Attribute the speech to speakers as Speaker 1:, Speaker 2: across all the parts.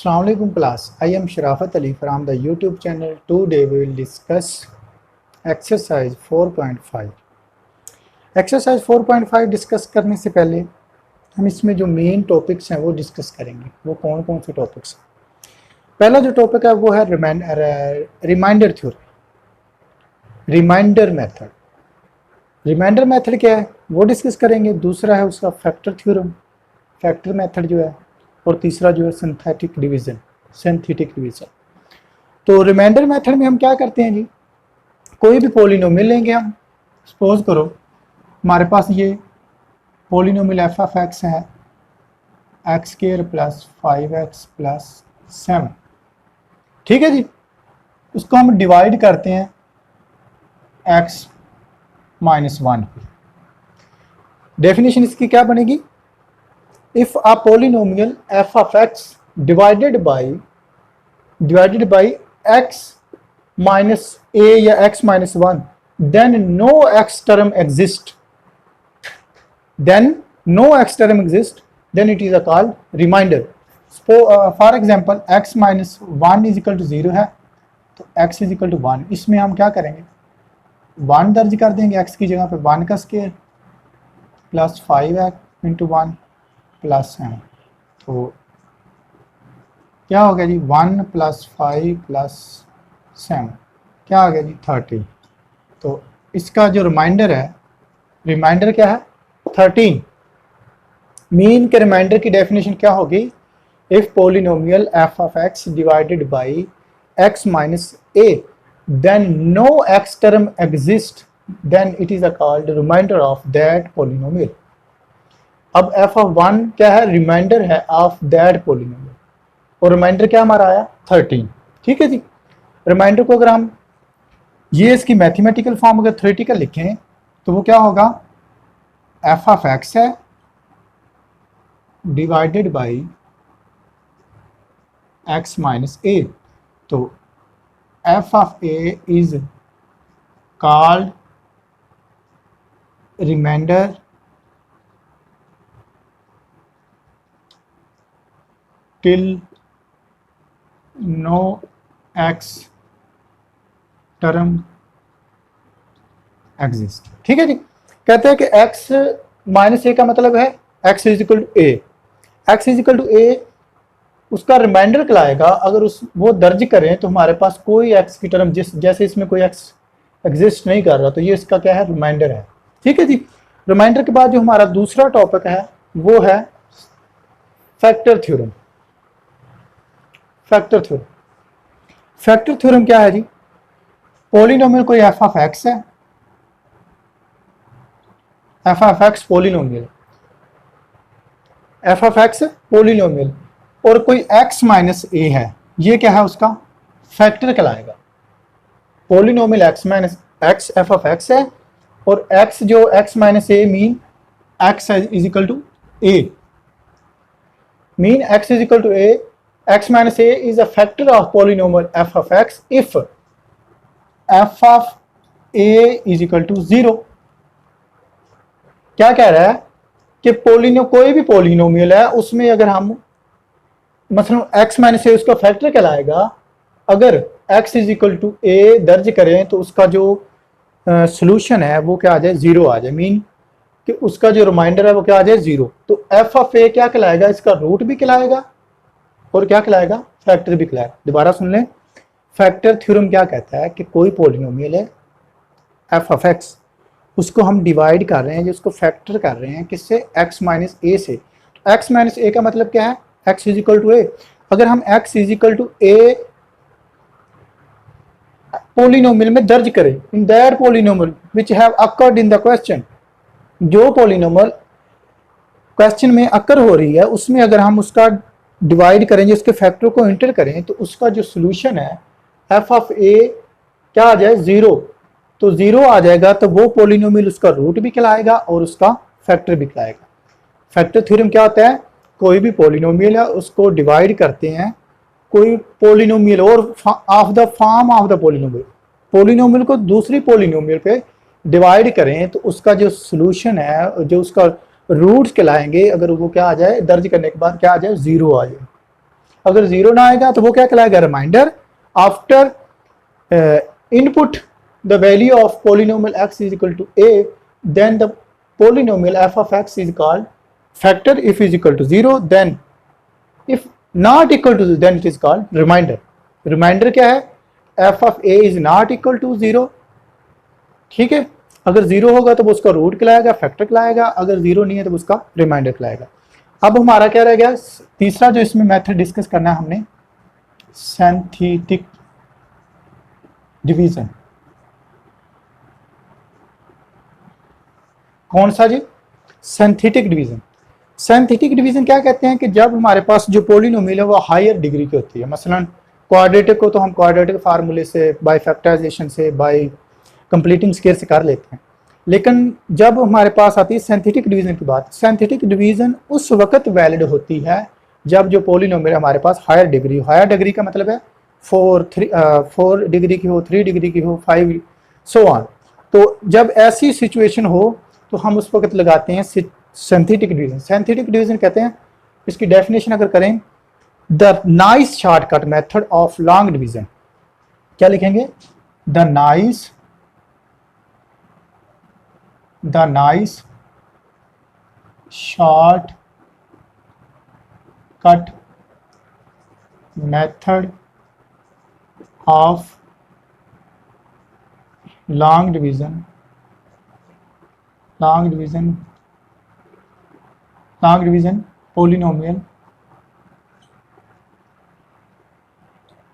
Speaker 1: Assalamualaikum class. I am Sharafat Ali from the YouTube channel. Today we will discuss exercise 4.5. Exercise 4.5 discuss करने से पहले हम इसमें जो मेन टॉपिक्स हैं वो डिस्कस करेंगे। वो कौन कौन से टॉपिक्स हैं? पहला जो टॉपिक है वो है remainder theory, remainder method. Remainder method क्या है वो डिस्कस करेंगे। दूसरा है उसका फैक्टर थ्योरम, फैक्टर मेथड जो है, और तीसरा जो है सिंथेटिक डिवीज़न, सिंथेटिक डिवीज़न। तो रिमाइंडर मेथड में हम क्या करते हैं जी, कोई भी पॉलिनोमियल लेंगे हम। सपोज करो हमारे पास ये पॉलिनोमियल एफ ऑफ एक्स है, x square plus 5x plus 7, ठीक है जी। उसको हम डिवाइड करते हैं x माइनस 1 पे। डेफिनेशन इसकी क्या बनेगी? If a polynomial f of x divided by x minus a या x minus 1, then no x term exists, then it is a called remainder. For example, x minus 1 is equal to 0 है, तो x is equal to 1। इसमें हम क्या करेंगे, 1 दर्ज कर देंगे x की जगह पे, 1 का square plus 5x into 1 plus है। तो क्या हो गया जी, 1 प्लस 5 प्लस 7 क्या हो गया जी, 30। तो इसका जो रिमाइंडर है, रिमाइंडर क्या है, 13। मीन के रिमाइंडर की डेफिनेशन क्या होगी? If polynomial F of X divided by x minus A, then no X term exist, then it is called remainder of that polynomial. अब f ऑफ 1 क्या है, रिमाइंडर है ऑफ दैट पोलिनोमियल, और remainder क्या हमारा आया 13, ठीक है जी। रिमाइंडर को अगर हम ये इसकी मैथमेटिकल फॉर्म अगर थ्योरेटिकल लिखें तो वो क्या होगा, f ऑफ x है divided by x minus a. तो f of a is called remainder till no x term exist, ठीक है जी। कहते हैं कि x माइनस ए का मतलब है x is equal to a. x is equal to a उसका रिमाइंडर कहलाएगा अगर वो दर्ज करें तो हमारे पास कोई x की टर्म जैसे इसमें कोई x एग्जिस्ट नहीं कर रहा, तो ये इसका क्या है, रिमाइंडर है, ठीक है जी। रिमाइंडर के बाद जो हमारा दूसरा टॉपिक है वो है factor theorem. Factor theorem, factor theorem क्या है जी, पॉलिनोमियल कोई एफ ऑफ एक्स है, F of x polynomial, F of x polynomial, और कोई एक्स माइनस ए है, ये क्या है, उसका फैक्टर कहलाएगा। Polynomial x minus x f of x है, और एक्स जो x minus a mean x is equal to a, mean x is equal to a. x minus a is a factor of polynomial f of x if f of a is equal to 0। क्या कह रहा है कि कोई भी polynomial है उसमें अगर हम मतलब x माइनस ए उसका फैक्टर कहलाएगा, अगर x is equal to a दर्ज करें तो उसका जो सोल्यूशन है वो क्या आ जाए, 0 आ जाए, मीन कि उसका जो रिमाइंडर है वो क्या आ जाए, 0। तो f ऑफ a क्या कहलाएगा, इसका रूट भी कहलाएगा और क्या कहलाएगा, फैक्टर भी कहलाएगा। दोबारा सुन लें, फैक्टर थ्योरम क्या कहता है कि कोई पॉलिनोमियल है एफ ऑफ एक्स, उसको हम डिवाइड कर रहे हैं, जिसको फैक्टर कर रहे हैं किससे, एक्स माइनस ए से। एक्स माइनस ए का मतलब क्या है, x is equal to a. अगर हम x is equal to a polynomial में दर्ज करें, in that polynomial which have occurred in the question, जो पॉलिनोमियल क्वेश्चन में अकर हो रही है उसमें अगर हम उसका डिवाइड करेंगे, उसके फैक्टर को इंटर करें, तो उसका जो सोल्यूशन है एफ ऑफ ए क्या आ जाए, 0। तो 0 आ जाएगा तो वो पॉलिनोमियल उसका रूट भी कहलाएगा और उसका फैक्टर भी कहलाएगा। फैक्टर थ्योरम क्या होता है, कोई भी पॉलिनोमियल है उसको डिवाइड करते हैं, कोई पॉलिनोमियल और of the form of the polynomial को दूसरी पॉलिनोमियल पे डिवाइड करें तो उसका जो सोल्यूशन है, जो उसका रूट्स कहलाएंगे, अगर वो क्या आ जाए, दर्ज करने के बाद क्या आ जाए, 0 आ जाए। अगर 0 ना आएगा तो वो क्या कहलाएगा, remainder. After input the value of polynomial x is equal to a, then the polynomial f of x is called factor. If is equal to 0, then if not equal to 0, then it is called remainder. Remainder क्या है, f of a is not equal to 0, ठीक है। अगर 0 होगा तो वो उसका root कहलाएगा, फैक्टर कहलाएगा, अगर 0 नहीं है तो उसका रिमाइंडर कहलाएगा। अब हमारा क्या रह गया, तीसरा जो इसमें मेथड डिस्कस करना है हमने, सिंथेटिक डिवीजन। कौन सा जी, सिंथेटिक डिवीजन। सिंथेटिक डिवीजन क्या कहते हैं कि जब हमारे पास जो पोलिनोमियल है वो हायर डिग्री की होती है। मसलन क्वाड्रेटिक को तो हम क्वाड्रेटिक फार्मूले से, बाय फैक्टराइजेशन से, बाय कंप्लीटिंग स्केयर से कर लेते हैं, लेकिन जब हमारे पास आती है सिंथेटिक डिवीजन की बात, सिंथेटिक डिवीजन उस वक्त वैलिड होती है जब जो पोलिनोमियल हमारे पास हायर डिग्री हो। हायर डिग्री का मतलब है 4 डिग्री की हो, 3 डिग्री की हो, 5 सो ऑन। तो जब ऐसी सिचुएशन हो तो हम उस वक्त लगाते हैं सिंथेटिक डिवीजन। सिंथेटिक डिवीजन कहते हैं, इसकी डेफिनेशन अगर करें, the nice shortcut method of long division. क्या लिखेंगे, the nice shortcut method of long division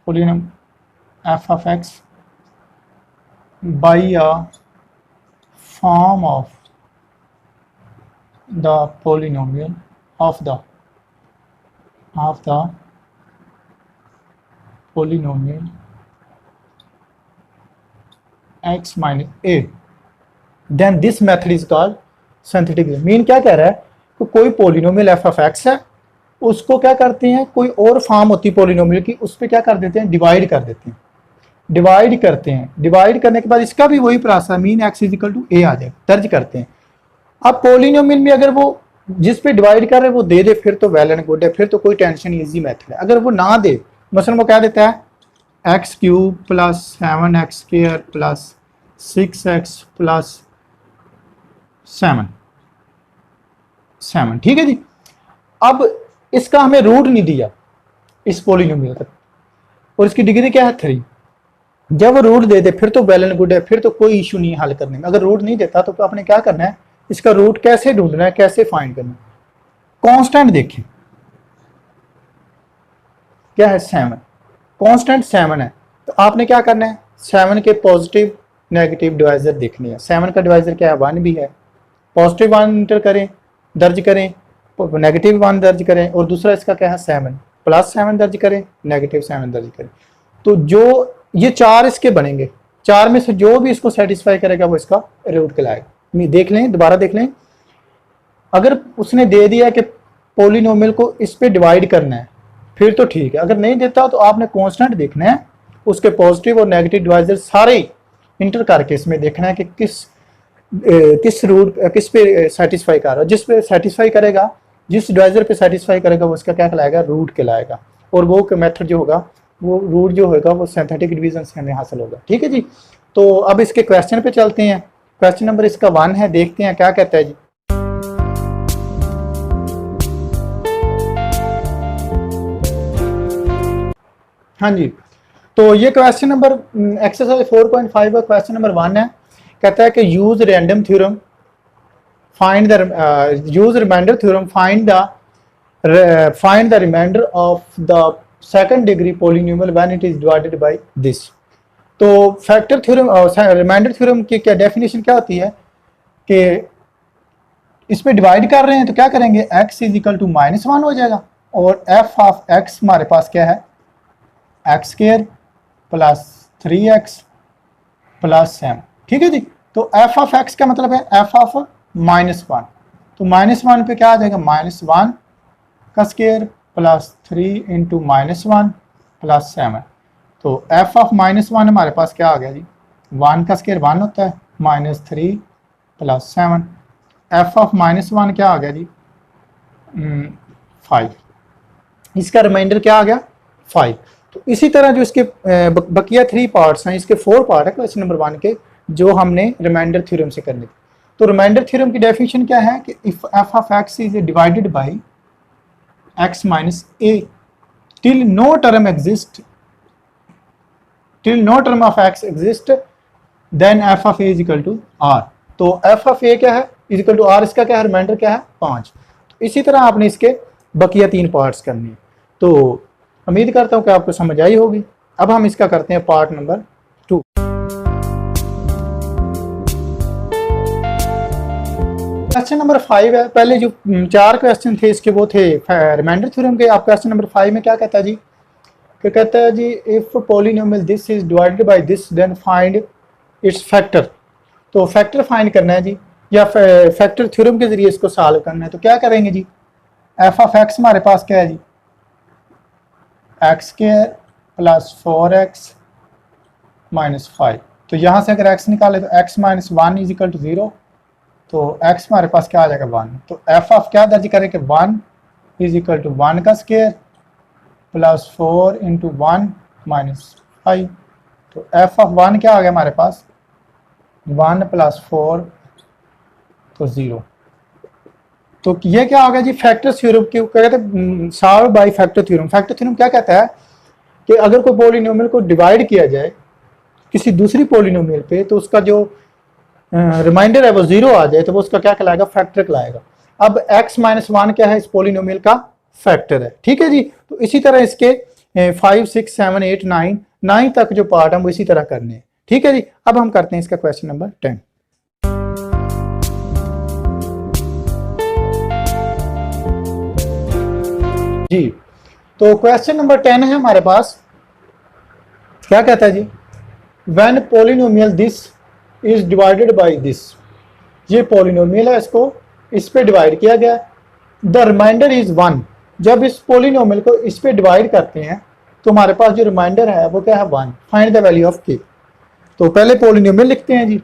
Speaker 1: polynomial f of x by a form of the polynomial of the polynomial x minus a, then this method is called synthetic division. Mean क्या कह रहा है कि कोई polynomial f of x है, उसको क्या करते हैं, कोई और फॉर्म होती है पोलिनोमियल की, उस पर क्या कर देते हैं, डिवाइड कर देते हैं, डिवाइड करते हैं। डिवाइड करने के बाद इसका भी वही प्रोसेस है, mean x is equal to a आ जाएगा, दर्ज करते हैं। अब पोलिनोमियल में अगर वो जिस पे डिवाइड कर रहे हैं वो दे दे, फिर तो वेल एंड गुड है, फिर तो कोई टेंशन, ईजी मेथड है। अगर वो ना दे, मसलन वो क्या देता है, x cube plus 7x square plus 6x plus 7, ठीक है जी। अब इसका हमें रूट नहीं दिया इस पोलिनोमियल का, और इसकी डिग्री क्या है 3। जब वो रूट दे दे फिर तो वेल एंड गुड है, फिर तो कोई इशू नहीं है हल करने में। अगर रूट नहीं देता तो आपने क्या करना है, इसका रूट कैसे ढूंढना है, कैसे फाइंड करना है। कांस्टेंट देखें क्या है, 7, कांस्टेंट 7 है, तो आपने क्या करना है, 7 के पॉजिटिव नेगेटिव डिवाइजर देखने हैं। 7 का डिवाइजर क्या है, 1 भी है, पॉजिटिव 1 इंटर करें, दर्ज करें, नेगेटिव 1 दर्ज करें, और दूसरा इसका क्या है 7, प्लस 7 दर्ज करें, नेगेटिव 7 दर्ज करें। तो जो ये 4 इसके बनेंगे, 4 में से जो भी इसको सेटिस्फाई करेगा वो इसका रूट कहलाएगा। देख लें, दोबारा देख लें, अगर उसने दे दिया कि पोलिनोमियल को इस पे डिवाइड करना है फिर तो ठीक है, अगर नहीं देता तो आपने कांस्टेंट देखना है, उसके पॉजिटिव और नेगेटिव डिवाइजर सारे इंटर करके इसमें देखना है कि किस रूट किस पे सेटिस्फाई कर रहा है। जिस पे सेटिस्फाई करेगा, जिस डिवाइजर पे सेटिस्फाई करेगा वो उसका क्या कहलाएगा, रूट कहलाएगा। और वो मेथड जो होगा, वो रूट जो होगा वो सिंथेटिक डिवीजन से हमें हासिल होगा, ठीक है जी। तो अब इसके क्वेश्चन पे चलते हैं। क्वेश्चन नंबर इसका 1 है, देखते हैं क्या कहता है जी। हाँ जी, तो ये क्वेश्चन नंबर एक्सरसाइज 4.5 का क्वेश्चन नंबर 1 है। कहता है कि use random theorem find the use remainder theorem find the remainder of the second degree polynomial when it is divided by this. तो फैक्टर थ्योरम रिमाइंडर थ्योरम की क्या definition क्या होती है कि इस पे डिवाइड कर रहे हैं तो क्या करेंगे, x इज इक्वल टू -1 हो जाएगा, और f ऑफ x हमारे पास क्या है, x square plus 3x plus 7, ठीक है जी। तो f ऑफ x का मतलब है f ऑफ -1, तो -1 पे क्या आ जाएगा, -1 का स्क्वायर प्लस 3 इंटू -1 प्लस 7। तो f ऑफ -1 हमारे पास क्या आ गया जी, 1 का स्क्वायर 1 होता है, -3 प्लस 7। f ऑफ -1 क्या आ गया जी, 5। इसका रिमाइंडर क्या आ गया 5। तो इसी तरह जो इसके बकिया 3 पार्ट्स हैं, इसके 4 पार्ट है क्वेश्चन नंबर 1 के, जो हमने रिमाइंडर थ्योरम से करने थे। तो रिमाइंडर थ्योरम की डेफिनेशन क्या है कि if F of x is divided bye x minus A till no term exist, till no term of x exist, then f of a is equal to r। तो f of a क्या है is equal to r, इसका क्या है reminder क्या है 5। तो इसी तरह आपने इसके बकिया 3 पार्ट्स करने हैं। तो उम्मीद करता हूं कि आपको समझ आई होगी। अब हम इसका करते हैं पार्ट नंबर 2। क्वेश्चन नंबर 5 है। पहले जो 4 क्वेश्चन थे इसके वो थे रिमाइंडर थ्योरम के। आप क्वेश्चन नंबर 5 में क्या कहता है जी, क्या कहता है जी, if polynomial this is divided by this then find its factor. तो फैक्टर फाइंड करना है जी, या फैक्टर थ्योरम के जरिए इसको सॉल्व करना है। तो क्या करेंगे जी, एफ ऑफ एक्स हमारे पास क्या है जी, x square plus 4x minus 5। तो यहाँ से अगर x निकाले तो x minus 1 is equal to 0, तो x हमारे पास क्या आ जाएगा 1। तो f ऑफ क्या दर्ज करें कि 1 इज इक्वल टू 1 का स्क्वायर प्लस 4 इंटू 1 माइनस 5। तो f ऑफ 1 क्या आ गया हमारे पास 1 प्लस 4 तो 0। तो ये क्या हो गया जी, फैक्टर थ्योरम के कहते हैं solve by factor theorem. Factor theorem क्या कहता है कि अगर कोई पॉलिनोमियल को डिवाइड किया जाए किसी दूसरी पॉलिनोमियल पे, तो उसका जो रिमाइंडर है वो 0 आ जाए, तो वो उसका क्या कहलाएगा, फैक्टर कहलाएगा। अब x माइनस 1 क्या है, इस पॉलिनोमियल का फैक्टर है। ठीक है जी। तो इसी तरह इसके 5 6 7 8 9 तक जो पार्ट है वो इसी तरह करने हैं। ठीक है जी। अब हम करते हैं इसका क्वेश्चन नंबर 10। जी, तो क्वेश्चन नंबर 10 है हमारे पास। क्या कहता है जी, when polynomial this is divided by this. ये पॉलिनोमियल है, इसको इस पे डिवाइड किया गया, द रिमाइंडर इज 1। जब इस पॉलिनोमियल को इस पे डिवाइड करते हैं तो हमारे पास जो रिमाइंडर है वो क्या है 1। फाइंड द वैल्यू ऑफ के। तो पहले पॉलिनोमियल लिखते हैं जी,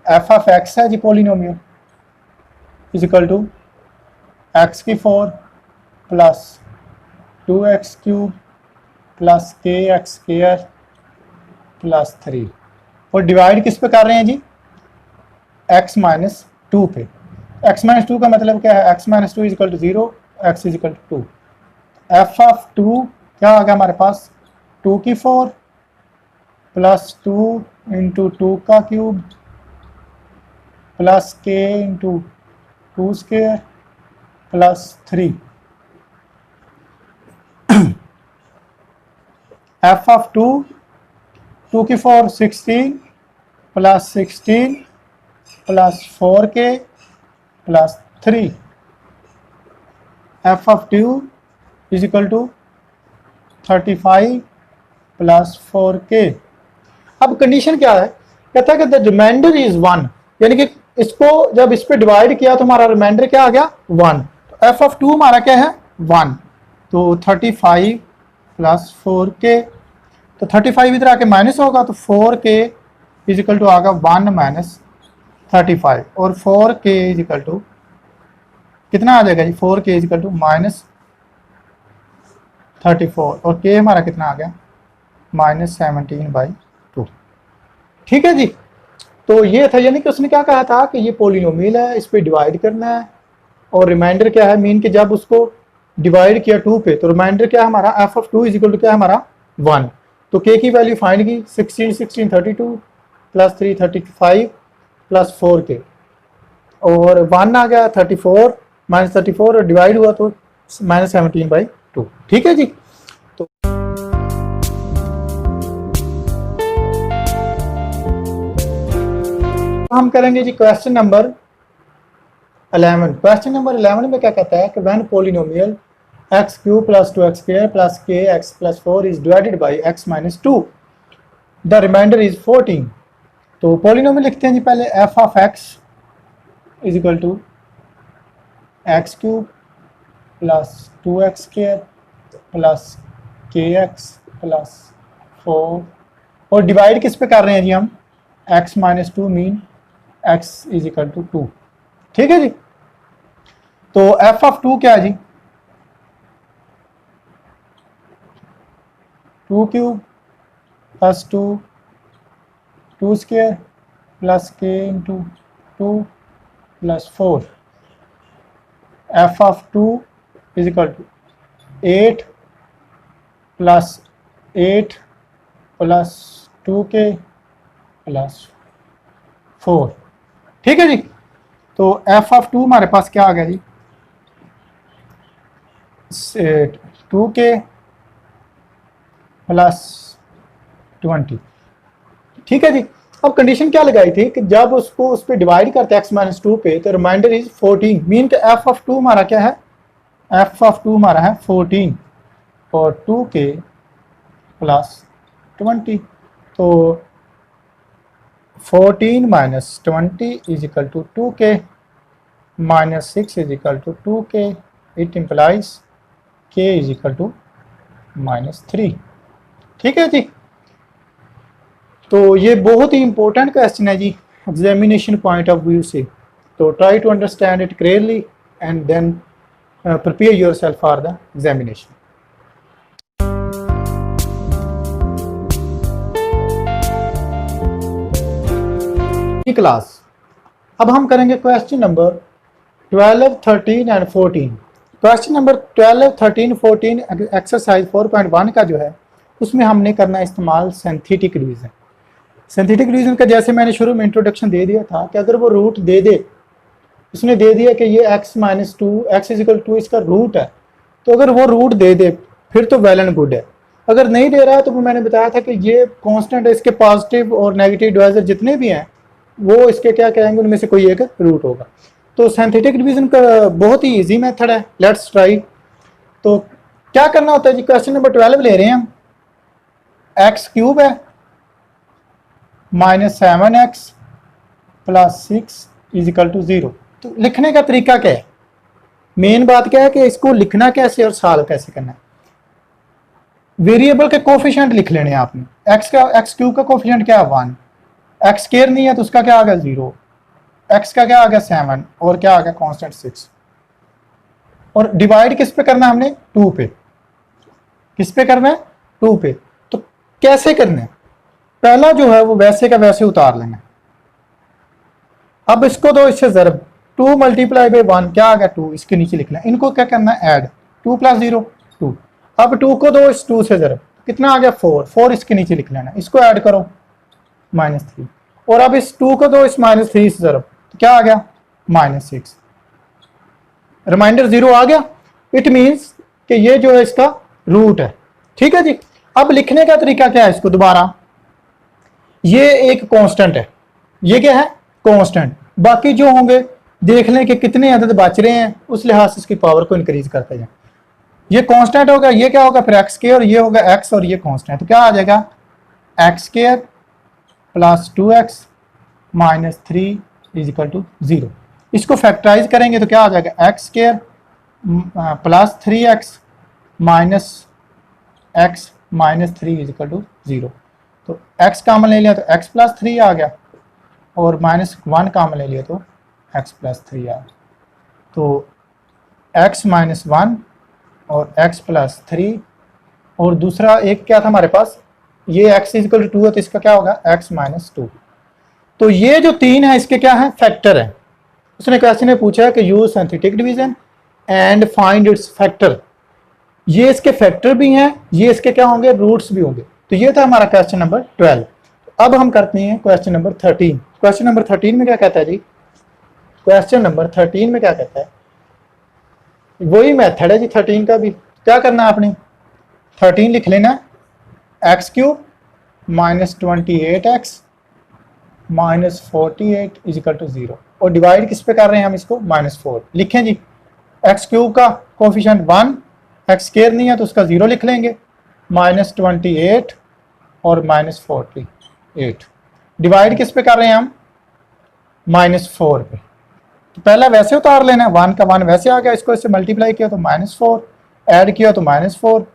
Speaker 1: एफ ऑफ एक्स है जी polynomial, is equal to x की 4 plus 2x cube plus k x square plus 3। और डिवाइड किस पे कर रहे हैं जी, x माइनस 2 पे। x माइनस 2 का मतलब क्या है, x minus 2 is equal to 0, x is equal to 2। F of 2 क्या आ गया हमारे पास 2 की 4 प्लस 2 इंटू 2 का cube plus k into 2 square plus 3। F of 2 की 4 16 plus 16 plus 4k plus 3। F of 2 is equal to 35 plus 4k। अब condition क्या है, कहता है कि द रिमाइंडर इज 1, यानी कि इसको जब इस पे डिवाइड किया तो हमारा रिमाइंडर क्या आ गया 1। तो एफ ऑफ 2 हमारा क्या है 1। तो 35 प्लस 4k, तो 35 इधर आके माइनस होगा, तो 4k इज इक्वल टू आगा 1 माइनस 35। और 4k इज इक्वल टू कितना आ जाएगा जी, 4k is equal to minus 34। और k हमारा कितना आ गया माइनस 17/2। ठीक है जी। तो ये था, यानी कि उसने क्या कहा था कि ये पॉलिनोमियल है, इस पे डिवाइड करना है, और रिमाइंडर क्या है, मीन कि जब उसको डिवाइड किया 2 पे तो रिमाइंडर क्या है हमारा f of 2 is equal to क्या है हमारा 1। तो k की वैल्यू फाइंड की 16 16 32 प्लस 3 35 प्लस 4k, और 1 आ गया 34 माइनस 34, और डिवाइड हुआ तो माइनस 17/2। ठीक है जी। तो हम करेंगे जी क्वेश्चन नंबर 11। क्वेश्चन नंबर 11 में क्या कहता है कि when polynomial x cube plus 2x square plus k x plus 4 is divided by x minus 2, the remainder is 14। तो पॉलिनोमियल लिखते हैं जी पहले, f of x is equal to x cube plus 2x square plus k x plus 4, और divide किस पे कर रहे हैं जी हम, x minus 2 mean x is equal to 2। ठीक है जी। तो एफ ऑफ 2 क्या है जी, 2 cube plus 2 2 square plus k into 2 plus 4 f of 2 is equal to 8 plus 8 plus 2k plus 4। ठीक है जी। तो एफ ऑफ 2 हमारे पास क्या आ गया जी, 2k प्लस 20। ठीक है जी। अब कंडीशन क्या लगाई थी कि जब उसको उस पर डिवाइड करते हैं x माइनस 2 पे तो रिमाइंडर इज 14, मीन कि एफ ऑफ 2 हमारा क्या है, एफ ऑफ 2 हमारा है 14 और 2k प्लस 20। तो 14 minus 20 is equal to 2k minus 6 is equal to 2k। It implies k is equal to -3। ठीक है जी। तो ये बहुत ही इंपॉर्टेंट क्वेश्चन है जी एग्जामिनेशन पॉइंट ऑफ व्यू से। तो try to understand it clearly and then prepare yourself for the examination. Class अब हम करेंगे question number 12, 13 and 14। Question number 12, 13, 14 exercise 4.1 का जो है उसमें हमने करना इस्तेमाल सिंथेटिक डिवीजन। सिंथेटिक डिवीजन का जैसे मैंने शुरू में इंट्रोडक्शन दे दिया था कि अगर वो रूट दे दे, उसने दे दिया कि ये x माइनस 2 एक्स इजिकल 2 इसका रूट है, तो अगर वो रूट दे दे फिर तो वेल एंड गुड है। अगर नहीं दे रहा है तो मैंने बताया था कि ये कांस्टेंट है, इसके पॉजिटिव और नेगेटिव डिवाइजर जितने भी हैं वो इसके क्या कहेंगे, उनमें से कोई एक रूट होगा। तो सिंथेटिक डिवीजन का बहुत ही इजी मेथड है, लेट्स ट्राई। तो क्या करना होता है जी, क्वेश्चन नंबर 12 ले रहे हैं हम, एक्स क्यूब है -7x plus 6 is equal to 0। तो लिखने का तरीका क्या है, मेन बात क्या है कि इसको लिखना कैसे और सॉल्व कैसे करना है। वेरिएबल के कोफिशिएंट लिख लेने हैं आपने। एक्स क्यूब का कोफिशिएंट क्या है 1, एक्स स्क्वायर नहीं है तो उसका क्या आ गया 0, एक्स का क्या आ गया 7 और क्या आ गया कांस्टेंट 6। और डिवाइड किस पे करना है हमने, 2 पे। किस पे करना है, 2 पे। तो कैसे करना है, पहला जो है वो वैसे का वैसे उतार लेना। अब इसको दो इससे ज़रब, 2 मल्टीप्लाई बाई 1 क्या आ गया 2, इसके नीचे लिखना है। इनको क्या करना है ऐड, 2 प्लस 0 2। अब 2 को दो इस 2 से ज़रब, कितना आ गया 4, 4 इसके नीचे लिख लेना, इसको ऐड करो -3। और अब इस 2 को दो इस -3 से ज़रब, तो क्या आ गया -6। रिमाइंडर 0 आ गया। इट मीन्स कि ये जो है इसका रूट है। ठीक है जी। अब लिखने का तरीका क्या है, इसको दोबारा, ये एक कांस्टेंट है, ये क्या है कांस्टेंट, बाकी जो होंगे देख लें कि कितने अदद बच रहे हैं, उस लिहाज से इसकी पावर को इंक्रीज करते जाए। ये कांस्टेंट होगा, ये क्या होगा फिर एक्स स्क्वायर, ये होगा एक्स और ये कांस्टेंट, तो क्या आ जाएगा x square plus 2x minus 3 is equal to 0। इसको फैक्टराइज करेंगे तो क्या आ जाएगा x square plus 3x minus x minus 3 is equal to 0। तो x कॉमन ले लिया तो x प्लस 3 आ गया और -1 कॉमन ले लिया तो x प्लस 3 आ गया। तो x माइनस 1 और x प्लस 3 और दूसरा एक क्या था हमारे पास, ये x इक्वल टू 2 है तो इसका क्या होगा x माइनस 2। तो ये जो 3 है इसके क्या है फैक्टर है। उसने क्वेश्चन में पूछा है कि use synthetic division and find its factor. ये इसके फैक्टर भी हैं, ये इसके क्या होंगे रूट्स भी होंगे। तो ये था हमारा क्वेश्चन नंबर 12। अब हम करते हैं क्वेश्चन नंबर 13। क्वेश्चन नंबर 13 में क्या कहता है जी, क्वेश्चन नंबर 13 में क्या कहता है, वही मेथड है जी 13 का भी। क्या करना है आपने, 13 लिख लेना, x cube -28x -48 is equal to 0 और डिवाइड किस पे कर रहे हैं हम इसको -4। लिखें जी, एक्स क्यूब का कोफिशिएंट 1, एक्स स्क्वायर नहीं है तो उसका 0 लिख लेंगे, -28 और -48। डिवाइड किस पे कर रहे हैं हम, -4 पे। तो पहला वैसे उतार लेना है, 1 का 1 वैसे आ गया, इसको इससे मल्टीप्लाई किया तो -4, ऐड किया तो -4,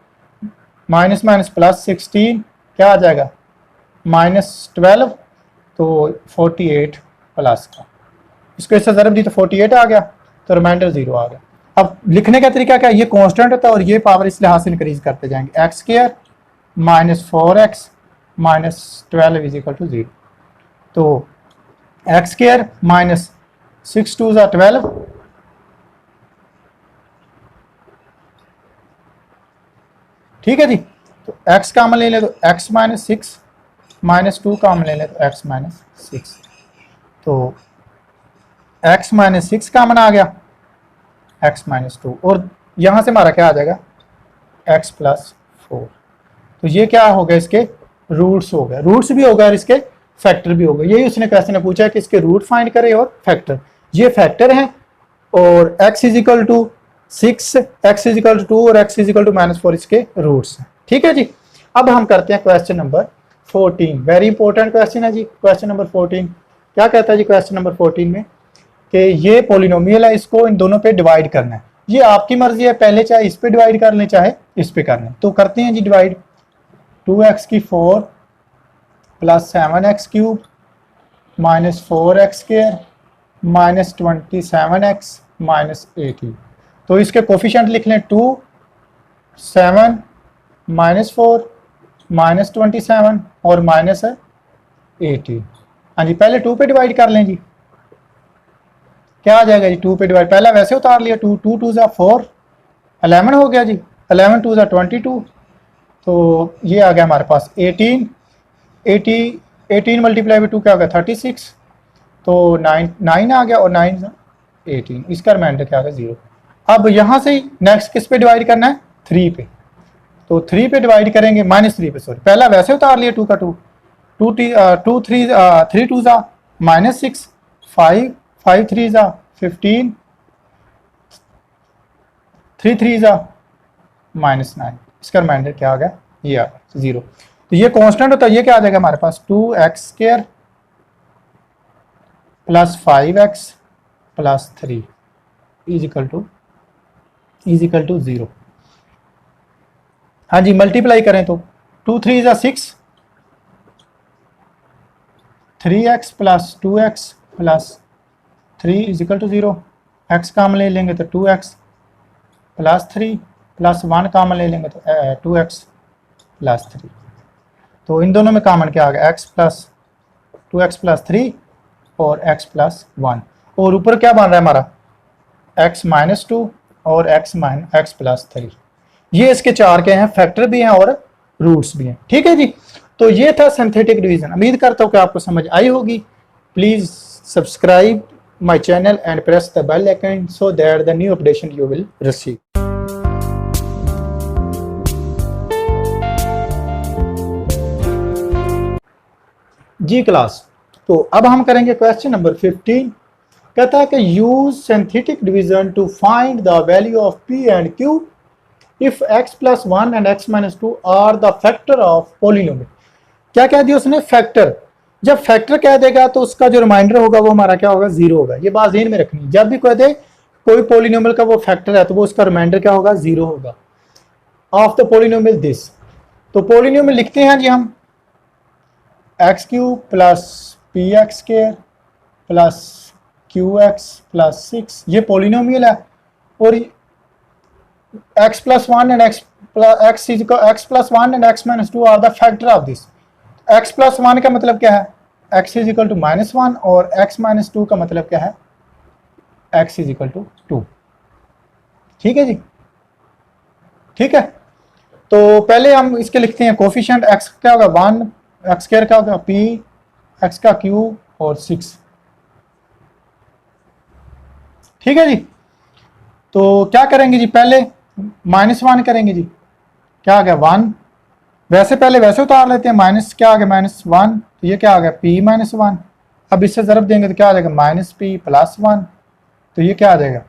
Speaker 1: माइनस माइनस प्लस 16 क्या आ जाएगा -12, तो 48 प्लस का, इसको इससे ज़रब दी तो 48 आ गया, तो रिमाइंडर 0 आ गया। अब लिखने का तरीका क्या है, ये कांस्टेंट होता है और ये पावर इस लिहाज से इंक्रीज करते जाएंगे, x square -4x -12 is equal to 0। तो एक्स स्क्वायर -6 2 ज़ा 12, ठीक है जी। तो x कॉमन ले ले तो x -6 -2 कॉमन ले ले तो x -6, तो x -6 कॉमन आ गया, x -2, और यहां से हमारा क्या आ जाएगा x +4। तो ये क्या हो गया, इसके रूट्स हो गए, रूट्स भी होगा और इसके फैक्टर भी होगा। यही उसने क्वेश्चन ने पूछा है कि इसके रूट फाइंड करें और फैक्टर। ये फैक्टर हैं और x = 6, x = 2 और x = -4 इसके रूट्स हैं, ठीक है जी। अब हम करते हैं question number 14। Very important question है जी क्वेश्चन नंबर 14। क्या कहता है जी क्वेश्चन नंबर 14 में कि ये पॉलिनोमियल है, इसको इन दोनों पे डिवाइड करना है। ये आपकी मर्जी है, पहले चाहे इस पे डिवाइड कर लें चाहे इस पे कर लें। तो करते हैं जी divide. 2x⁴ + 7x³ -4x² -27x -18। तो इसके कोफिशिएंट लिख लें 2, 7, -4, -27 और -18। हाँ जी, पहले 2 पे डिवाइड कर लें जी। क्या आ जाएगा जी 2 पे डिवाइड, पहला वैसे उतार लिया, 2 2 2 ज़ा 4, 11 हो गया जी, 11 2 ज़ा 22। तो ये आ गया हमारे पास 18 × 2 क्या हो गया 36। तो 9 आ गया और 9 ज़ा 18, इसका रिमाइंडर क्या आ गया 0। अब यहाँ से नेक्स्ट किस पे डिवाइड करना है 3 पे। तो 3 पे डिवाइड करेंगे, -3 पे सॉरी, पहला वैसे उतार लिया 2 का 2, 3 2 ज़ा -6, 5 5 3 ज़ा 15, 3 3 ज़ा -9, इसका रिमाइंडर क्या आ गया ये आ गया 0। तो ये कांस्टेंट होता है, ये क्या आ जाएगा हमारे पास 2x² + 5x + 3 is equal to 0। हाँ जी, मल्टीप्लाई करें तो 2 3 ज़ा 6, 3x + 2x + 3 is equal to 0। x common ले लेंगे तो 2x + 3 + 1 कॉमन ले लेंगे तो 2x + 3। तो इन दोनों में कॉमन क्या आ गया x + 2x + 3 और x + 1, और ऊपर क्या बन रहा है हमारा x -2 और x + 3। ये इसके चार के हैं, फैक्टर भी हैं और रूट्स भी हैं, ठीक है जी। तो ये था सिंथेटिक डिवीजन। उम्मीद करता हूँ कि आपको समझ आई होगी। Please subscribe my channel and press the bell icon so that the new updation you will receive। जी क्लास, तो अब हम करेंगे क्वेश्चन नंबर 15। कहता है कि use synthetic division to find the value of p and q if x + 1 and x - 2 are the factor of polynomial. क्या कह दिया उसने, फैक्टर। जब फैक्टर कह देगा तो उसका जो रिमाइंडर होगा वो हमारा क्या होगा 0 होगा। ये बात ध्यान में रखनी, जब भी कह दे कोई पॉलिनोमियल का वो फैक्टर है तो वो उसका रिमाइंडर क्या होगा 0 होगा। ऑफ द पॉलिनोमियल दिस, तो पॉलिनोमियल लिखते हैं जी हम x³ + px² + qx + 6, ये पॉलिनोमियल है। और x + 1 and x + 1 and x - 2 are the factor of this. x + 1 का मतलब क्या है x = -1 और x - 2 का मतलब क्या है x = 2, ठीक है जी। ठीक है, तो पहले हम इसके लिखते हैं कोफिशिएंट। x क्या होगा 1, x² क्या होगा p, x का q और 6, ठीक है जी। तो क्या करेंगे जी, पहले -1 करेंगे जी, क्या आ गया 1, वैसे पहले वैसे उतार लेते हैं, माइनस क्या आ गया -1, तो ये क्या आ गया p - 1। अब इससे ज़रब देंगे तो क्या आ जाएगा -p + 1, तो ये क्या आ जाएगा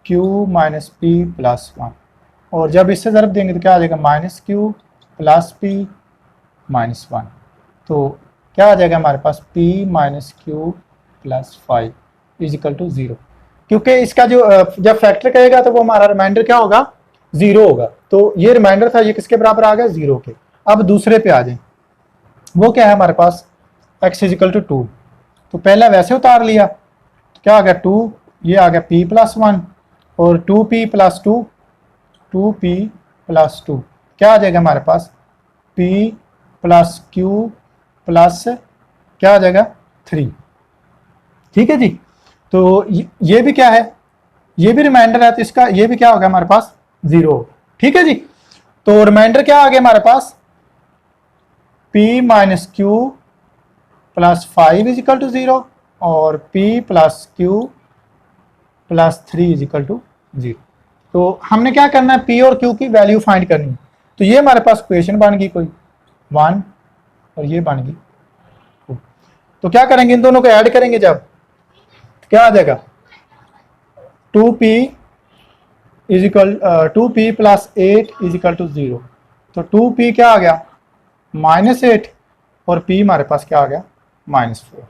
Speaker 1: q - p + 1। और जब इससे ज़रब देंगे तो क्या आ जाएगा -q + p - 1। तो क्या आ जाएगा हमारे पास p - q + 5 is equal to 0। क्योंकि इसका जो जब फैक्टर कहेगा तो वो हमारा रिमाइंडर क्या होगा 0 होगा। तो ये रिमाइंडर था, ये किसके बराबर आ गया 0 के। अब दूसरे पे आ जाए, वो क्या है हमारे पास x = 2, तो पहला वैसे उतार लिया तो क्या आ गया 2, ये आ गया p + 1 और 2p + 2, 2p + 2 क्या आ जाएगा हमारे पास पी प्लस क्यू प्लस क्या आ जाएगा 3। ठीक है जी। तो ये भी क्या है, ये भी रिमाइंडर है, तो इसका ये भी क्या हो गया हमारे पास 0। ठीक है जी। तो रिमाइंडर क्या आ गया हमारे पास, p minus q plus 5 is equal to 0 और p plus q plus 3 is equal to 0। तो हमने क्या करना है, p और q की वैल्यू फाइंड करनी है। तो ये हमारे पास इक्वेशन बन गई कोई 1 और ये बन गई 2। तो क्या करेंगे, इन दोनों को ऐड करेंगे जब, तो क्या आ जाएगा 2p is equal 2p plus 8 is equal to 0। तो 2p क्या आ गया -8 और p हमारे पास क्या आ गया -4।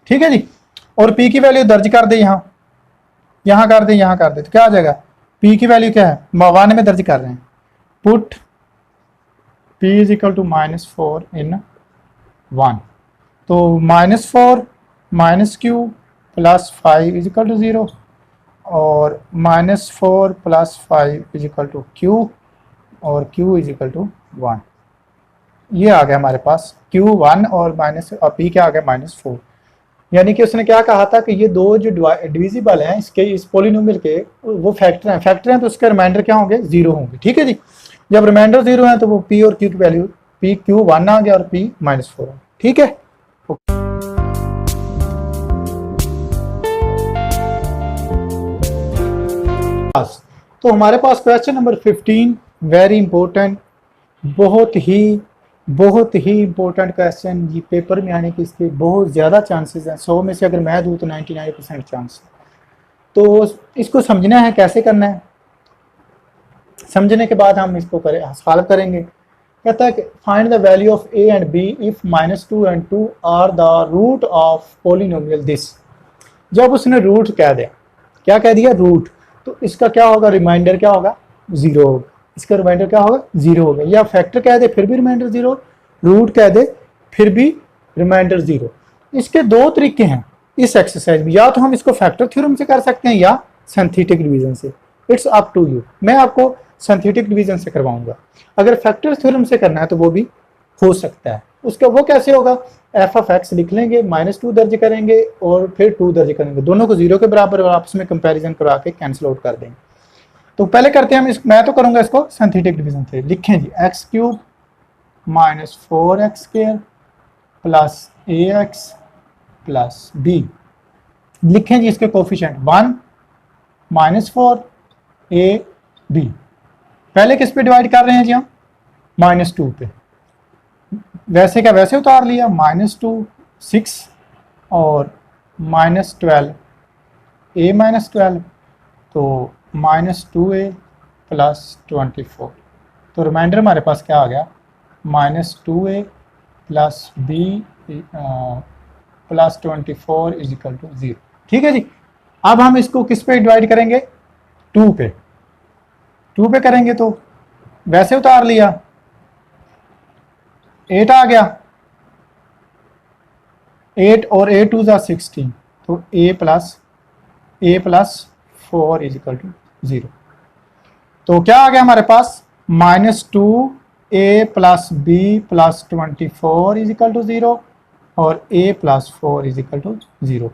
Speaker 1: ठीक है जी। और p की वैल्यू दर्ज कर दे, यहाँ कर दे, यहाँ कर दे, तो क्या आ जाएगा, p की वैल्यू क्या है 1 में दर्ज कर रहे हैं, put p is equal to -4 in 1। तो -4 minus q plus 5 is equal to 0 और -4 plus 5 is equal to q और q इज इक्वल टू 1। ये आ गया हमारे पास q1 और p क्या आ गया -4। यानी कि उसने क्या कहा था कि ये दो जो डिविजिबल हैं इसके, इस पोलिनोमियल के, वो फैक्टर हैं तो उसके रिमाइंडर क्या होंगे 0 होंगे। ठीक है जी। जब रिमाइंडर 0 है तो वो p और q की वैल्यू p q1 आ गया और p -4 है। ठीक है। तो हमारे पास क्वेश्चन नंबर 15 वेरी इंपॉर्टेंट, बहुत ही इंपॉर्टेंट क्वेश्चन, ये पेपर में आने के इसके बहुत ज़्यादा चांसेस हैं। 100 में से अगर मैं दूँ तो 99% चांस। तो इसको समझना है, कैसे करना है, समझने के बाद हम इसको सॉल्व करेंगे। कहता है कि find the value of a and b if -2 and 2 are the root of polynomial this. जब उसने रूट कह दिया, क्या कह दिया रूट, तो इसका क्या होगा, रिमाइंडर क्या होगा 0 होगा। इसका रिमाइंडर क्या होगा 0 होगा। या फैक्टर कह दे फिर भी रिमाइंडर 0, रूट कह दे फिर भी रिमाइंडर 0। इसके दो तरीके हैं इस एक्सरसाइज में, या तो हम इसको फैक्टर थ्योरम से कर सकते हैं या सिंथेटिक डिवीजन से। It's up to you. मैं आपको सिंथेटिक डिवीजन से करवाऊंगा। अगर फैक्टर थ्योरम से करना है तो वो भी हो सकता है। उसका वो कैसे होगा, एफ ऑफ एक्स लिख लेंगे, -2 दर्ज करेंगे और फिर 2 दर्ज करेंगे, दोनों को 0 के बराबर आपस में कंपैरिजन करवा के कैंसिल आउट कर देंगे। तो पहले करते हैं हम मैं तो करूंगा इसको सिंथेटिक डिवीजन से। लिखें जी x³ -4x² plus ax plus b। लिखें जी इसके कोफिशिएंट 1 -4 a b। पहले किस पे डिवाइड कर रहे हैं जी हम, -2 पे। वैसे का वैसे उतार लिया, -2 6 और -12 a -12, तो -2a प्लस 24। तो रिमाइंडर हमारे पास क्या आ गया -2a plus b plus 24 is equal to 0। ठीक है जी। अब हम इसको किस पे डिवाइड करेंगे, 2 पे। 2 पे करेंगे तो वैसे उतार लिया, 8 आ गया, 8 और a 2 16, तो a plus 4 is equal to 0। तो क्या आ गया हमारे पास -2a plus b plus 24 is equal to 0 और a plus 4 is equal to 0।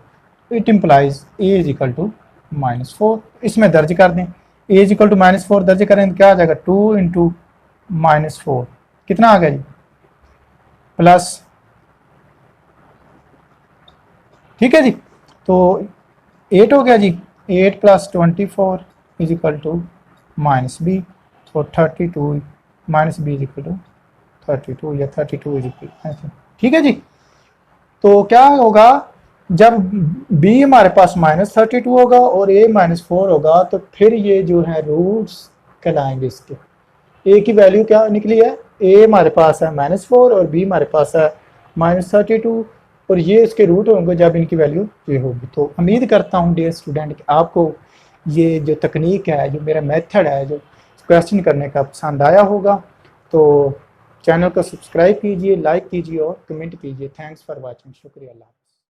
Speaker 1: It implies a is equal to -4। इसमें दर्ज कर दें, a इज इक्वल टू -4 दर्ज करें तो क्या आ जाएगा 2 इंटू -4 कितना आ गया जी प्लस। ठीक है जी। तो 8 हो गया जी, 8 plus 24 is equal to -b और 32 -b इज इक्वल टू 32 या 32 इज इक्वल ऐसे। ठीक है जी। तो क्या होगा, जब b हमारे पास -32 होगा और a -4 होगा तो फिर ये जो है रूट्स कहलाएंगे इसके। a की वैल्यू क्या निकली है, a हमारे पास है -4 और b हमारे पास है -32 और ये इसके रूट होंगे जब इनकी वैल्यू ये होगी। तो उम्मीद करता हूँ डियर स्टूडेंट कि आपको ये जो तकनीक है, जो मेरा मेथड है, जो क्वेश्चन करने का पसंद आया होगा। तो चैनल को सब्सक्राइब कीजिए, लाइक कीजिए और कमेंट कीजिए। Thanks for watching. शुक्रिया।